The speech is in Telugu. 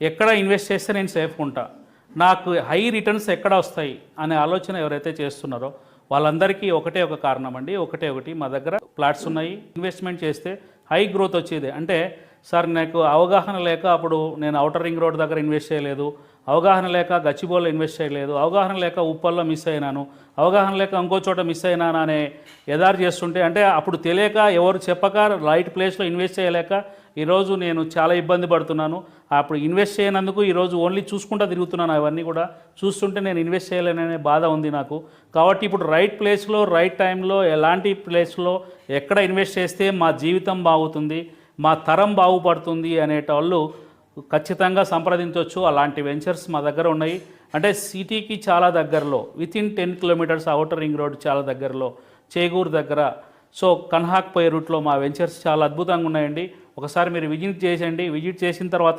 ఎక్కడ ఇన్వెస్ట్ చేస్తే నేను సేఫ్గా ఉంటా, నాకు హై రిటర్న్స్ ఎక్కడ వస్తాయి అనే ఆలోచన ఎవరైతే చేస్తున్నారో వాళ్ళందరికీ ఒకటే ఒక కారణం అండి. ఒకటి మా దగ్గర ప్లాట్స్ ఉన్నాయి, ఇన్వెస్ట్మెంట్ చేస్తే హై గ్రోత్ వచ్చేది. అంటే సార్ నాకు అవగాహన లేక అప్పుడు నేను ఔటర్ రింగ్ రోడ్ దగ్గర ఇన్వెస్ట్ చేయలేదు, అవగాహన లేక గచ్చిబౌల్లో ఇన్వెస్ట్ చేయలేదు, అవగాహన లేక ఉప్పల్లో మిస్ అయినాను, అవగాహన లేక ఇంకో చోట మిస్ అయినాను అనే ఎదారు చేస్తుంటే, అంటే అప్పుడు తెలియక ఎవరు చెప్పక రైట్ ప్లేస్లో ఇన్వెస్ట్ చేయలేక ఈరోజు నేను చాలా ఇబ్బంది పడుతున్నాను. అప్పుడు ఇన్వెస్ట్ చేయనందుకు ఈరోజు ఓన్లీ చూసుకుంటూ తిరుగుతున్నాను. అవన్నీ కూడా చూస్తుంటే నేను ఇన్వెస్ట్ చేయలేననే బాధ ఉంది నాకు. కాబట్టి ఇప్పుడు రైట్ ప్లేస్లో రైట్ టైంలో ఎలాంటి ప్లేస్లో ఎక్కడ ఇన్వెస్ట్ చేస్తే మా జీవితం బాగుతుంది, మా తరం బాగుపడుతుంది అనేటోళ్ళు ఖచ్చితంగా సంప్రదించవచ్చు. అలాంటి వెంచర్స్ మా దగ్గర ఉన్నాయి. అంటే సిటీకి చాలా దగ్గరలో, within 10 kilometres outer ring road చాలా దగ్గరలో, చేగూరు దగ్గర, సో కన్హాక్ పోయే రూట్లో మా వెంచర్స్ చాలా అద్భుతంగా ఉన్నాయండి. ఒకసారి మీరు విజిట్ చేసేయండి. విజిట్ చేసిన తర్వాత